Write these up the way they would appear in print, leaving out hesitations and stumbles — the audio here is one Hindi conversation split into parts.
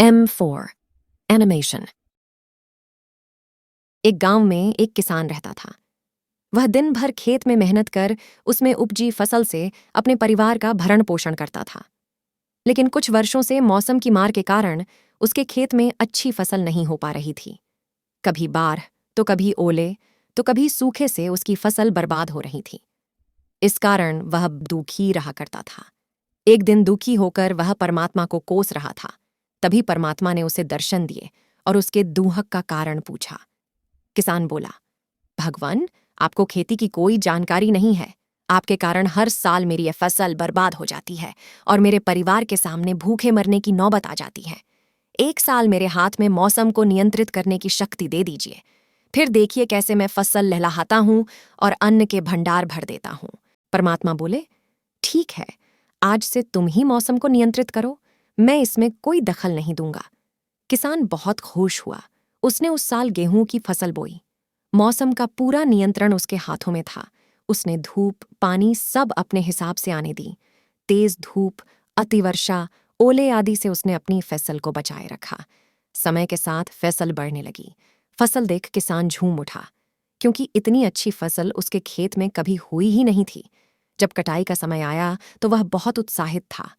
M4 animation. एक गांव में एक किसान रहता था। वह दिन भर खेत में मेहनत कर उसमें उपजी फसल से अपने परिवार का भरण पोषण करता था। लेकिन कुछ वर्षों से मौसम की मार के कारण उसके खेत में अच्छी फसल नहीं हो पा रही थी। कभी बाढ़, तो कभी ओले, तो कभी सूखे से उसकी फसल बर्बाद हो रही थी। इस कारण वह दुखी रहा करता था। एक दिन दुखी होकर वह परमात्मा को कोस रहा था। तभी परमात्मा ने उसे दर्शन दिए और उसके दुहक का कारण पूछा। किसान बोला, भगवान, आपको खेती की कोई जानकारी नहीं है। आपके कारण हर साल मेरी यह फसल बर्बाद हो जाती है और मेरे परिवार के सामने भूखे मरने की नौबत आ जाती है। एक साल मेरे हाथ में मौसम को नियंत्रित करने की शक्ति दे दीजिए, फिर देखिए कैसे मैं फसल लहलहाता हूं और अन्न के भंडार भर देता हूं। परमात्मा बोले, ठीक है, आज से तुम ही मौसम को नियंत्रित करो, मैं इसमें कोई दखल नहीं दूंगा। किसान बहुत खुश हुआ। उसने उस साल गेहूं की फसल बोई। मौसम का पूरा नियंत्रण उसके हाथों में था। उसने धूप, पानी सब अपने हिसाब से आने दी। तेज धूप, अतिवर्षा, ओले आदि से उसने अपनी फसल को बचाए रखा। समय के साथ फसल बढ़ने लगी। फसल देख किसान झूम उठा, क्योंकि इतनी अच्छी फसल उसके खेत में कभी हुई ही नहीं थी। जब कटाई का समय आया तो वह बहुत उत्साहित था।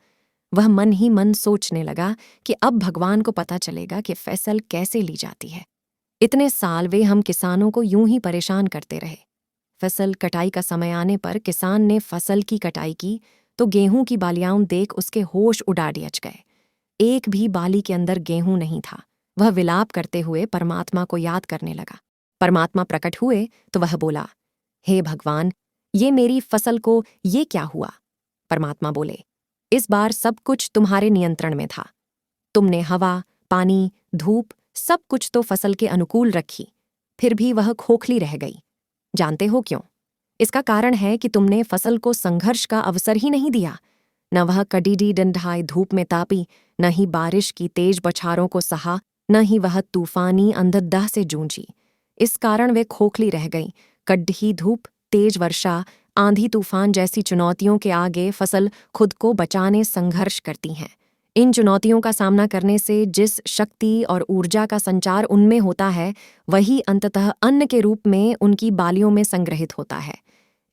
वह मन ही मन सोचने लगा कि अब भगवान को पता चलेगा कि फसल कैसे ली जाती है। इतने साल वे हम किसानों को यूं ही परेशान करते रहे। फसल कटाई का समय आने पर किसान ने फसल की कटाई की तो गेहूं की बालियां देख उसके होश उड़ा दियच गए। एक भी बाली के अंदर गेहूं नहीं था। वह विलाप करते हुए परमात्मा को याद करने लगा। परमात्मा प्रकट हुए तो वह बोला, हे भगवान, ये मेरी फसल को ये क्या हुआ? परमात्मा बोले, इस बार सब कुछ तुम्हारे नियंत्रण में था। तुमने हवा, पानी, धूप सब कुछ तो फसल के अनुकूल रखी, फिर भी वह खोखली रह गई। जानते हो क्यों? इसका कारण है कि तुमने फसल को संघर्ष का अवसर ही नहीं दिया। न वह कडीडी डंढाई धूप में तापी, न ही बारिश की तेज बौछारों को सहा, न ही वह तूफानी अंधरदाह से जूझी। इस कारण वे खोखली रह गई। कड़ही धूप, तेज वर्षा, आंधी तूफान जैसी चुनौतियों के आगे फसल खुद को बचाने संघर्ष करती हैं। इन चुनौतियों का सामना करने से जिस शक्ति और ऊर्जा का संचार उनमें होता है, वही अंततः अन्न के रूप में उनकी बालियों में संग्रहित होता है।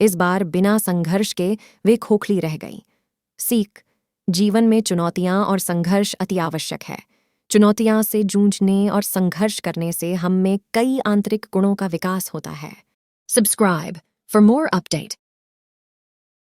इस बार बिना संघर्ष के वे खोखली रह गई। सीख, जीवन में चुनौतियां और संघर्ष अति आवश्यक है। चुनौतियां से जूझने और संघर्ष करने से हम में कई आंतरिक गुणों का विकास होता है। Subscribe for more update.